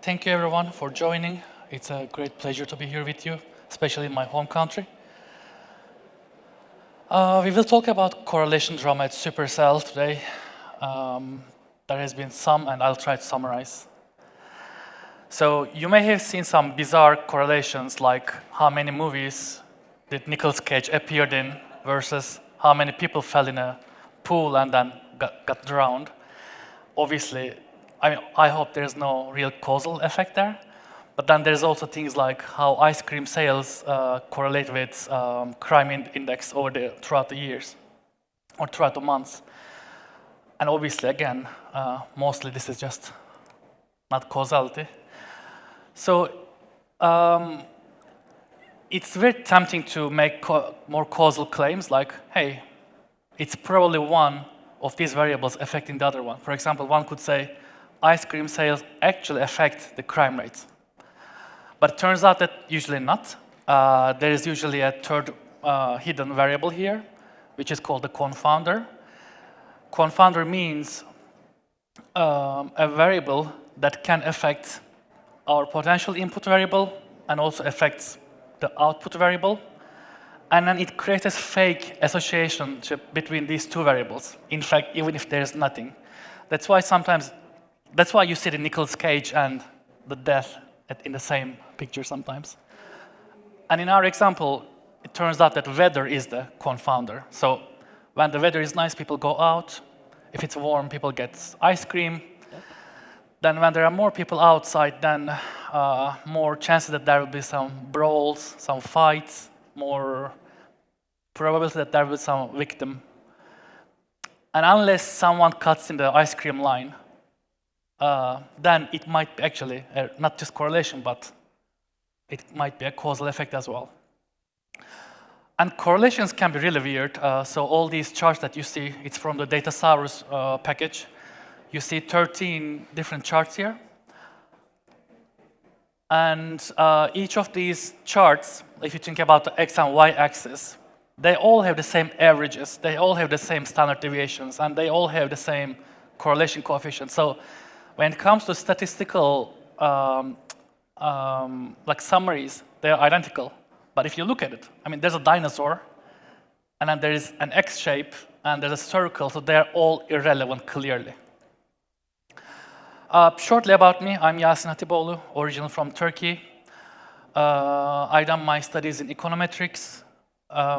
Thank you everyone for joining. It's a great pleasure to be here with you, especially in my home country. We will talk about correlation drama at Supercell today. There has been some, and I'll try to summarize. So you may have seen some bizarre correlations, like how many movies did Nicolas Cage appeared in versus how many people fell in a pool and then got drowned. Obviously, I hope there's no real causal effect there. But then there's also things like how ice cream sales correlate with crime index throughout the years or throughout the months. And obviously, again, mostly this is just not causality. So it's very tempting to make more causal claims like, hey, it's probably one of these variables affecting the other one. For example, one could say, ice cream sales actually affect the crime rates. But it turns out that usually not. There is usually a third hidden variable here, which is called the confounder. Confounder means a variable that can affect our potential input variable and also affects the output variable. And then it creates a fake association between these two variables. In fact, even if there's nothing. That's why you see the Nicolas Cage and the death in the same picture sometimes. And in our example, it turns out that weather is the confounder. So when the weather is nice, people go out. If it's warm, people get ice cream. Then when there are more people outside, then more chances that there will be some brawls, some fights, more probability that there will be some victim. And unless someone cuts in the ice cream line, then it might be actually not just correlation, but it might be a causal effect as well. And correlations can be really weird. So all these charts that you see, it's from the Datasaurus package. You see 13 different charts here. And each of these charts, if you think about the x and y axis, they all have the same averages, they all have the same standard deviations, and they all have the same correlation coefficient. So when it comes to statistical like summaries, they are identical. But if you look at it, there's a dinosaur, and then there is an X shape, and there's a circle, so they're all irrelevant clearly. Shortly about me, I'm Yasin Hatiboğlu, originally from Turkey. I done my studies in econometrics,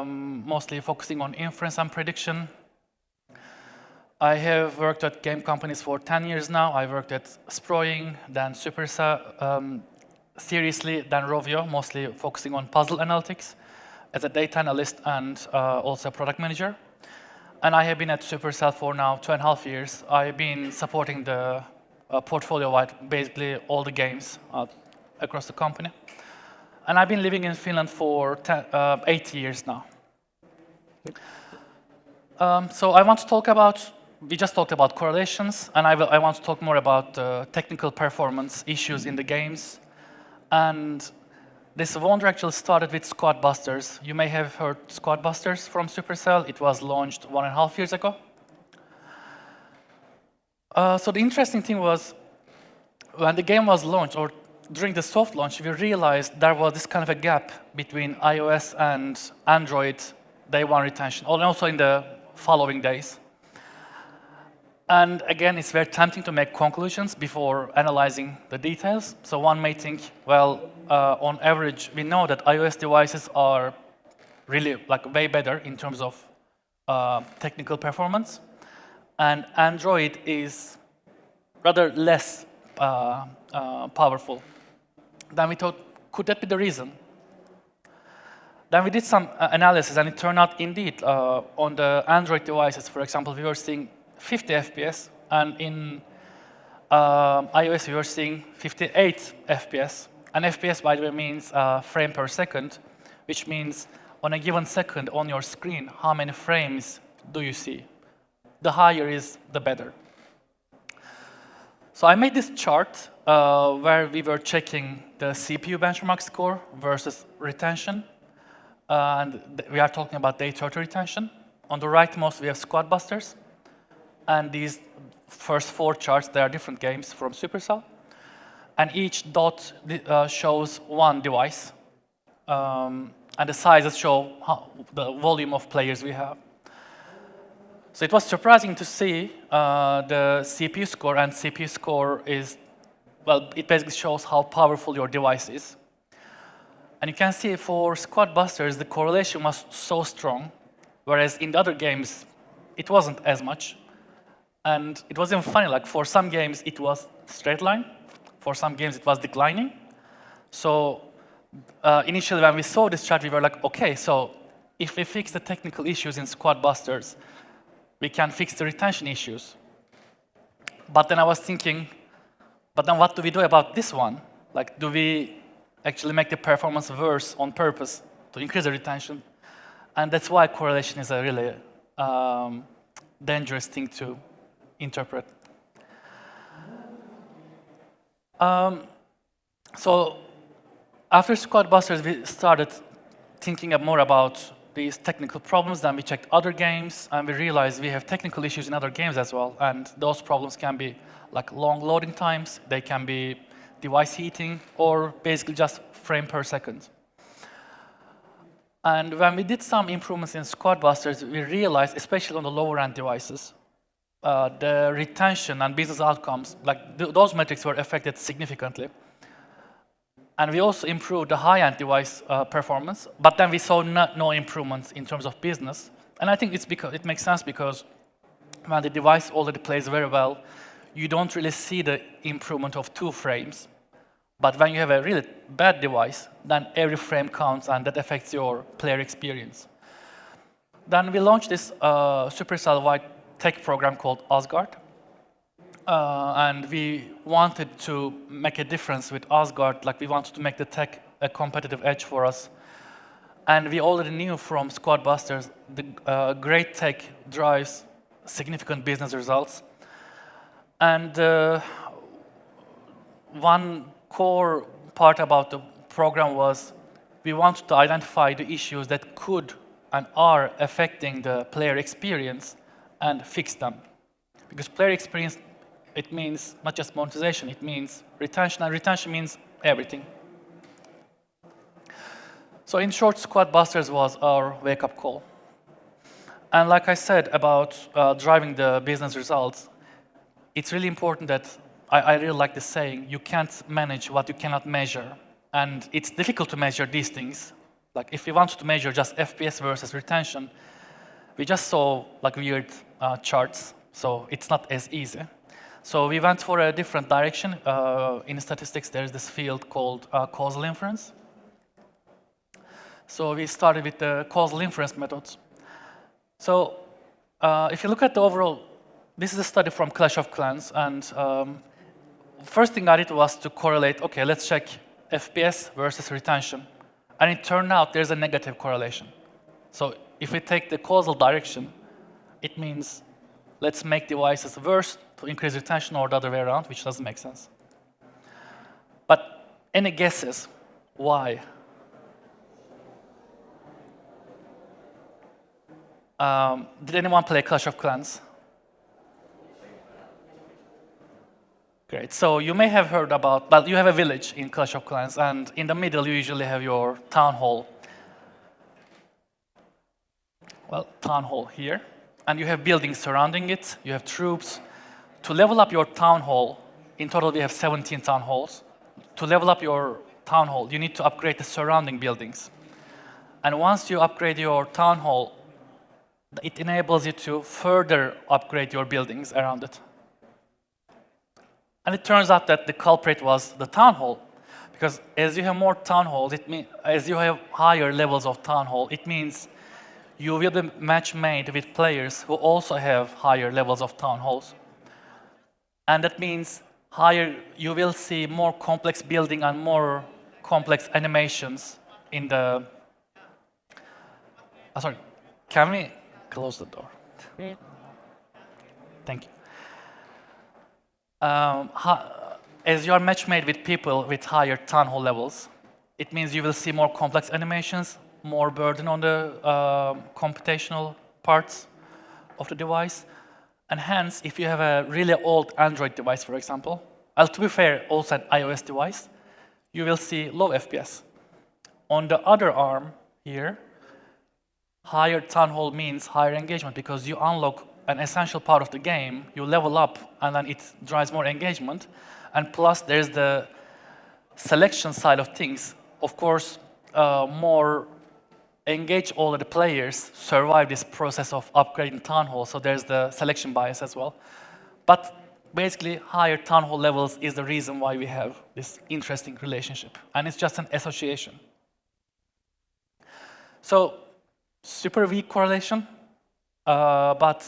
mostly focusing on inference and prediction. I have worked at game companies for 10 years now. I worked at Sproing, then Supercell, seriously, then Rovio, mostly focusing on puzzle analytics as a data analyst and also a product manager. And I have been at Supercell for now 2.5 years. I've been supporting the portfolio-wide, basically all the games across the company. And I've been living in Finland for 8 years now. So I want to talk about, we just talked about correlations, and I want to talk more about technical performance issues in the games. And this wonder actually started with Squad Busters. You may have heard Squad Busters from Supercell. It was launched 1.5 years ago. So the interesting thing was, when the game was launched, or during the soft launch, we realized there was this kind of a gap between iOS and Android day one retention, and also in the following days. And again, it's very tempting to make conclusions before analyzing the details. So one may think, well, on average, we know that iOS devices are really way better in terms of technical performance. And Android is rather less powerful. Then we thought, could that be the reason? Then we did some analysis, and it turned out indeed on the Android devices, for example, we were seeing 50 FPS, and in iOS we were seeing 58 FPS. And FPS, by the way, means frame per second, which means on a given second on your screen, how many frames do you see? The higher is, the better. So I made this chart where we were checking the CPU benchmark score versus retention. And we are talking about day 30 retention. On the rightmost, we have Squad Busters. And these first 4 charts, they are different games from Supercell. and each dot shows one device, and the sizes show the volume of players we have. So it was surprising to see the CPU score, and CPU score is, well, it basically shows how powerful your device is. And you can see for Squad Busters, the correlation was so strong, whereas in the other games, it wasn't as much. And it was even funny, like for some games, it was straight line. For some games, it was declining. So initially, when we saw this chart, we were like, OK, so if we fix the technical issues in Squad Busters, we can fix the retention issues. But then I was thinking, but then what do we do about this one? Like, do we actually make the performance worse on purpose to increase the retention? And that's why correlation is a really dangerous thing to interpret. So after Squad Busters, we started thinking more about these technical problems. Then we checked other games, and we realized we have technical issues in other games as well. And those problems can be like long loading times. They can be device heating, or basically just frame per second. And when we did some improvements in Squad Busters, we realized, especially on the lower-end devices, the retention and business outcomes, like those metrics were affected significantly. And we also improved the high-end device performance, but then we saw no improvements in terms of business. And I think it's because it makes sense, because when the device already plays very well, you don't really see the improvement of 2 frames. But when you have a really bad device, then every frame counts, and that affects your player experience. Then we launched this Supercell-wide tech program called Asgard. And we wanted to make a difference with Asgard. Like, we wanted to make the tech a competitive edge for us. And we already knew from Squad Busters the great tech drives significant business results. And one core part about the program was we wanted to identify the issues that could and are affecting the player experience and fix them. Because player experience, it means not just monetization, it means retention, and retention means everything. So in short, Squad Busters was our wake-up call. And like I said about driving the business results, it's really important that I really like this saying, you can't manage what you cannot measure. And it's difficult to measure these things. Like, if we wanted to measure just FPS versus retention, we just saw like weird charts, so it's not as easy. So we went for a different direction. In statistics, there's this field called causal inference. So we started with the causal inference methods. So if you look at the overall, this is a study from Clash of Clans, and first thing I did was to correlate, okay, let's check FPS versus retention. And it turned out there's a negative correlation. So if we take the causal direction, it means let's make devices worse to increase retention, or the other way around, which doesn't make sense. But any guesses why? Did anyone play Clash of Clans? Great. So you may have heard about, well, you have a village in Clash of Clans, and in the middle you usually have your town hall. Well, town hall here. And you have buildings surrounding it, you have troops. To level up your town hall, in total we have 17 town halls. To level up your town hall, you need to upgrade the surrounding buildings. And once you upgrade your town hall, it enables you to further upgrade your buildings around it. And it turns out that the culprit was the town hall. Because as you have more town halls, as you have higher levels of town hall, it means you will be match made with players who also have higher levels of town halls. And that means you will see more complex building and more complex animations in the... sorry, can we close the door? Thank you. As you are match made with people with higher town hall levels, it means you will see more complex animations, more burden on the computational parts of the device. And hence, if you have a really old Android device, for example, Well, to be fair, also an iOS device, you will see low FPS. On the other arm here, higher town hall means higher engagement because you unlock an essential part of the game, you level up, and then it drives more engagement. And plus, there's the selection side of things. Of course, more engaged all of the players survive this process of upgrading town hall, so there's the selection bias as well. But basically, higher town hall levels is the reason why we have this interesting relationship, and it's just an association. So, super weak correlation, but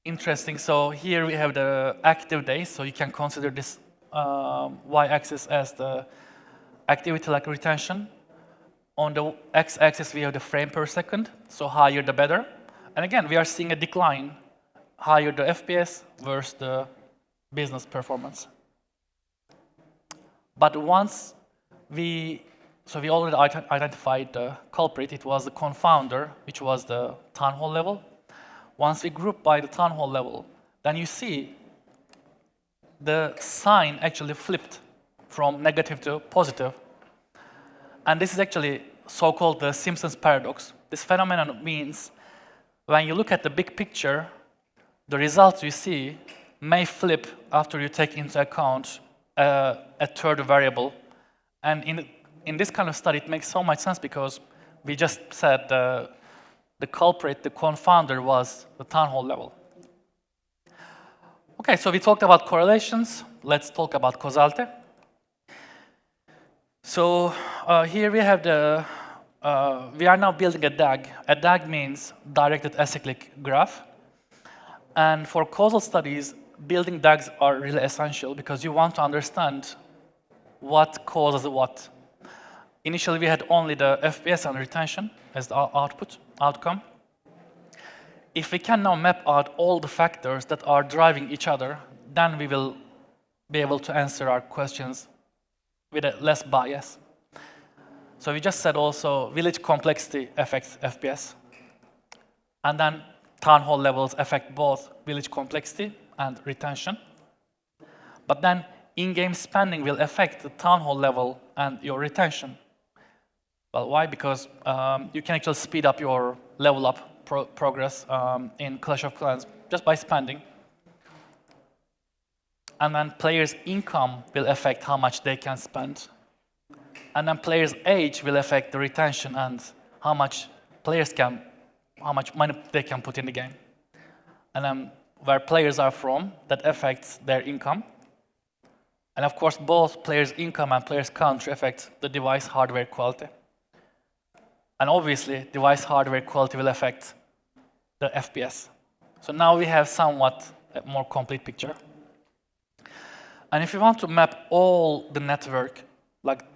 interesting. So here we have the active days, so you can consider this y-axis as the activity like retention. On the x-axis, we have the frame per second, so higher the better. And again, we are seeing a decline, higher the FPS versus the business performance. But once we already identified the culprit, it was the confounder, which was the town hall level. Once we group by the town hall level, then you see the sign actually flipped from negative to positive. And this is actually so-called the Simpsons paradox. This phenomenon means when you look at the big picture, the results you see may flip after you take into account a third variable. And in this kind of study, it makes so much sense because we just said the culprit, the confounder, was the town hall level. Okay, so we talked about correlations. Let's talk about causality. So here we have we are now building a DAG. A DAG means directed acyclic graph. And for causal studies, building DAGs are really essential because you want to understand what causes what. Initially, we had only the FPS and retention as the outcome. If we can now map out all the factors that are driving each other, then we will be able to answer our questions with a less bias. So we just said also village complexity affects FPS. And then town hall levels affect both village complexity and retention. But then in-game spending will affect the town hall level and your retention. Well, why? Because you can actually speed up your level up progress in Clash of Clans just by spending. And then players' income will affect how much they can spend. And then players' age will affect the retention and how much money they can put in the game. And then where players are from, that affects their income. And of course, both players' income and players' country affect the device hardware quality. And obviously, device hardware quality will affect the FPS. So now we have somewhat a more complete picture. And if you want to map all the network,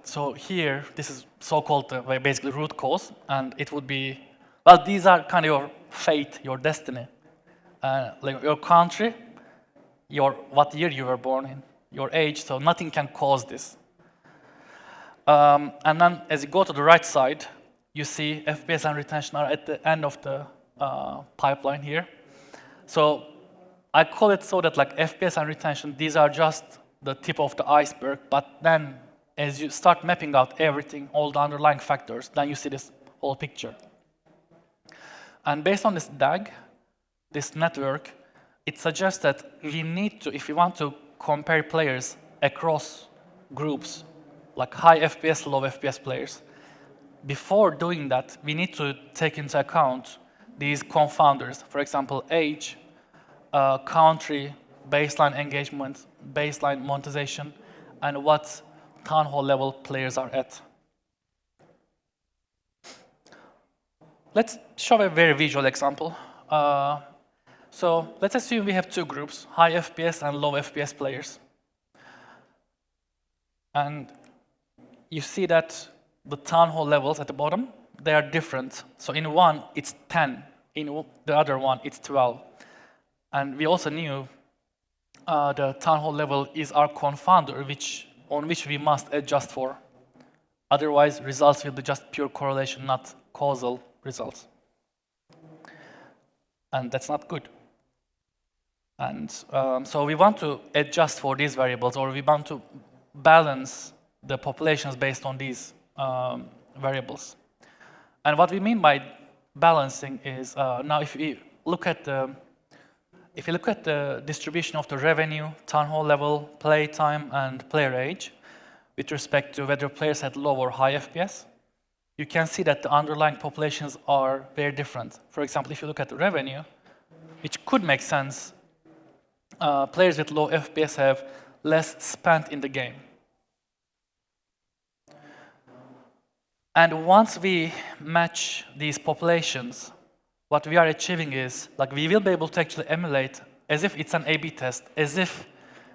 so here, this is so-called basically root cause, and it would be, well, these are kind of your fate, your destiny. Like your country, what year you were born in, your age, so nothing can cause this. And then as you go to the right side, you see FPS and retention are at the end of the pipeline here. So I call it so that like FPS and retention, these are just the tip of the iceberg, but then as you start mapping out everything, all the underlying factors, then you see this whole picture. And based on this DAG, this network, it suggests that we need to, if we want to compare players across groups, like high FPS, low FPS players, before doing that, we need to take into account these confounders. For example, age, country, baseline engagement, baseline monetization, and what town hall level players are at. Let's show a very visual example. So let's assume we have two groups, high FPS and low FPS players. And you see that the town hall levels at the bottom, they are different. So in one, it's 10. In the other one, it's 12. And we also knew the town hall level is our confounder, on which we must adjust for. Otherwise, results will be just pure correlation, not causal results. And that's not good. And so we want to adjust for these variables, or we want to balance the populations based on these variables. And what we mean by balancing is now if you look at the distribution of the revenue, town hall level, play time, and player age, with respect to whether players had low or high FPS, you can see that the underlying populations are very different. For example, if you look at the revenue, which could make sense, players with low FPS have less spent in the game. And once we match these populations, what we are achieving is, like, we will be able to actually emulate as if it's an A/B test, as if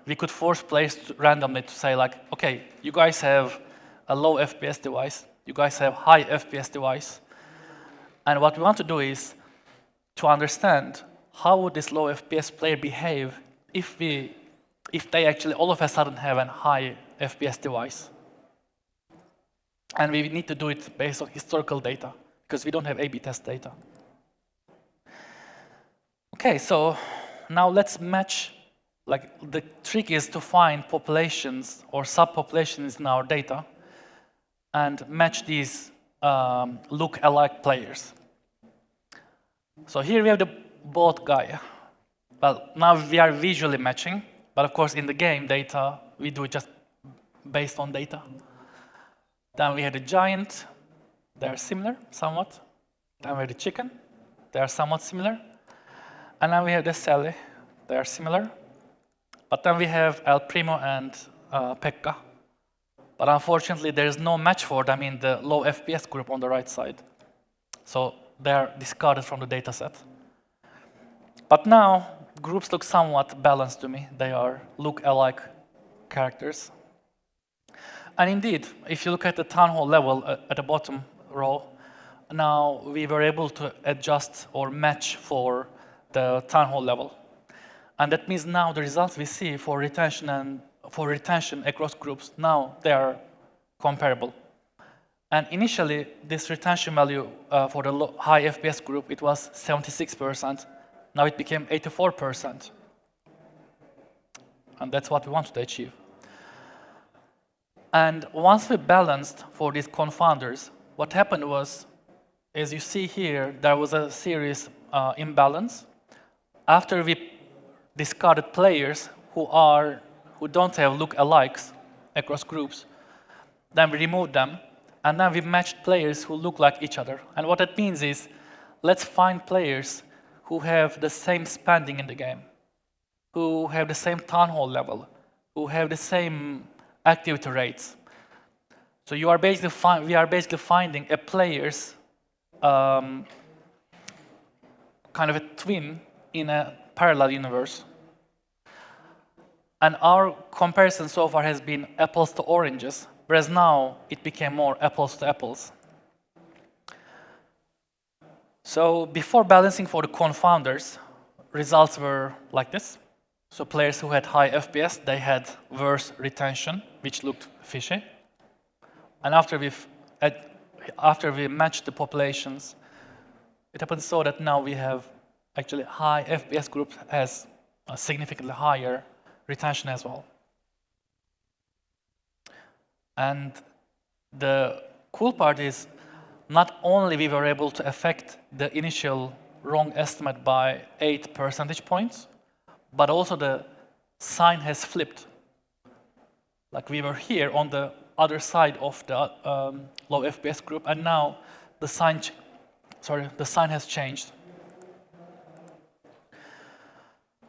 we could force players to randomly to say, like, okay, you guys have a low FPS device, you guys have high FPS device, and what we want to do is to understand how would this low FPS player behave if they actually all of a sudden have a high FPS device. And we need to do it based on historical data, because we don't have A/B test data. Okay, so now let's match, like, the trick is to find populations or subpopulations in our data and match these look-alike players. So here we have the both guy. Well, now we are visually matching, but of course in the game data, we do it just based on data. Then we had the giant, they are similar, somewhat. Then we had the chicken, they are somewhat similar. And then we have the Sally, they are similar. But then we have El Primo and Pekka. But unfortunately, there is no match for them in the low FPS group on the right side. So they are discarded from the data set. But now, groups look somewhat balanced to me. They look alike characters. And indeed, if you look at the town hall level at the bottom row, now we were able to adjust or match for the town hall level. And that means now the results we see for retention across groups, now they are comparable. And initially, this retention value for the high FPS group, it was 76%. Now it became 84%. And that's what we wanted to achieve. And once we balanced for these confounders, what happened was, as you see here, there was a serious imbalance. After we discarded players who don't have look-alikes across groups, then we removed them, and then we matched players who look like each other. And what that means is, let's find players who have the same spending in the game, who have the same town hall level, who have the same activity rates. So we are basically finding a player's kind of a twin in a parallel universe. And our comparison so far has been apples to oranges, whereas now it became more apples to apples. So before balancing for the confounders, results were like this. So players who had high FPS, they had worse retention, which looked fishy. And after we matched the populations, it happened so that now we have actually high FPS group has a significantly higher retention as well. And the cool part is, not only we were able to affect the initial wrong estimate by 8 percentage points, but also the sign has flipped. Like, we were here on the other side of the low FPS group, and now the sign has changed.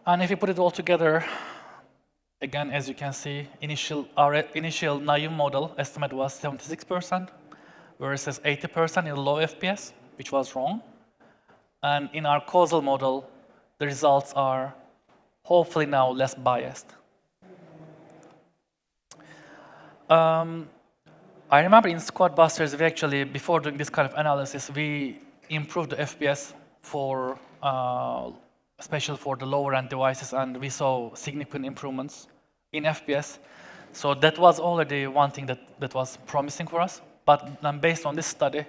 And if you put it all together, again, as you can see, our initial naive model estimate was 76%, versus 80% in the low FPS, which was wrong. And in our causal model, the results are hopefully now less biased. I remember in Squad Busters, we actually, before doing this kind of analysis, we improved the FPS for, especially for the lower end devices, and we saw significant improvements in FPS. So that was already one thing that was promising for us. But then based on this study,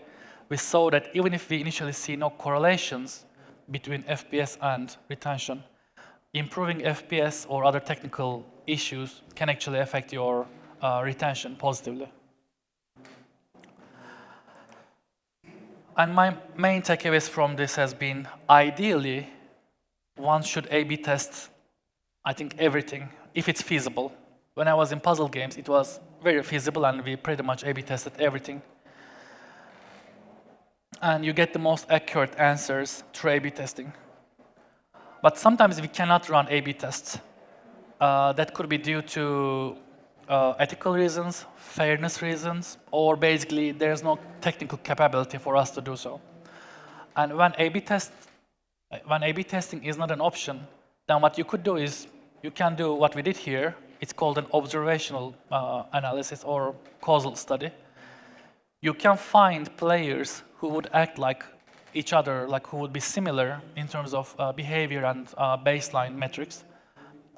we saw that even if we initially see no correlations between FPS and retention, improving FPS or other technical issues can actually affect your retention positively. And my main takeaways from this has been, ideally, one should A/B test, I think, everything, if it's feasible. When I was in puzzle games, it was very feasible, and we pretty much A/B tested everything. And you get the most accurate answers through A/B testing. But sometimes we cannot run A/B tests. That could be due to ethical reasons, fairness reasons, or basically there's no technical capability for us to do so. And when A/B testing is not an option, then what you could do is you can do what we did here. It's called an observational analysis or causal study. You can find players who would act like each other, like who would be similar in terms of behavior and baseline metrics,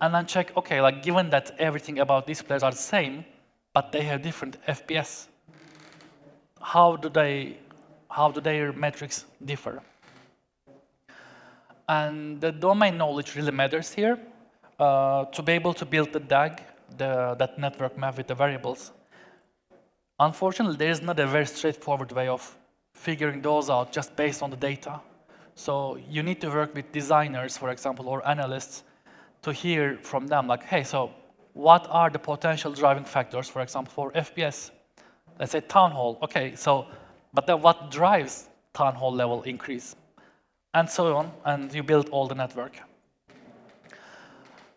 and then check, okay, like given that everything about these players are the same, but they have different FPS, how do their metrics differ? And the domain knowledge really matters here to be able to build the DAG, that network map with the variables. Unfortunately, there is not a very straightforward way of figuring those out just based on the data. So you need to work with designers, for example, or analysts to hear from them, like, hey, so what are the potential driving factors, for example, for FPS? Let's say town hall. Okay, so, but then what drives town hall level increase? And so on, and you build all the network.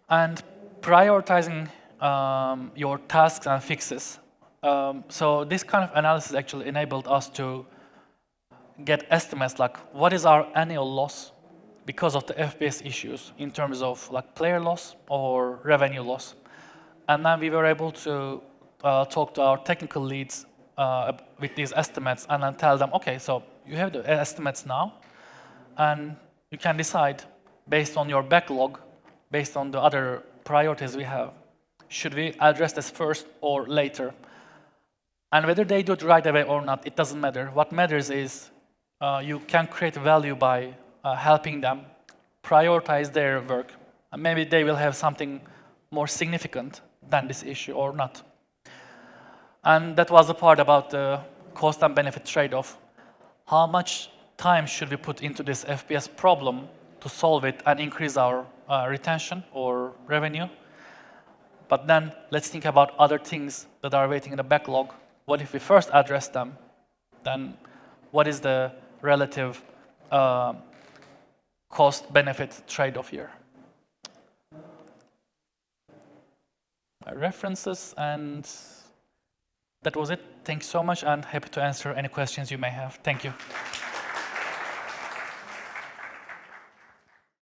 And prioritizing your tasks and fixes. So this kind of analysis actually enabled us to get estimates like what is our annual loss because of the FPS issues in terms of like player loss or revenue loss. And then we were able to talk to our technical leads with these estimates and then tell them, okay, so you have the estimates now, and you can decide based on your backlog, based on the other priorities we have, should we address this first or later? And whether they do it right away or not, it doesn't matter. What matters is you can create value by helping them prioritize their work. And maybe they will have something more significant than this issue or not. And that was the part about the cost and benefit trade-off. How much time should we put into this FPS problem to solve it and increase our retention or revenue? But then let's think about other things that are waiting in the backlog. What if we first address them? Then what is the relative cost-benefit trade-off here? References, and that was it. Thanks so much, and happy to answer any questions you may have. Thank you.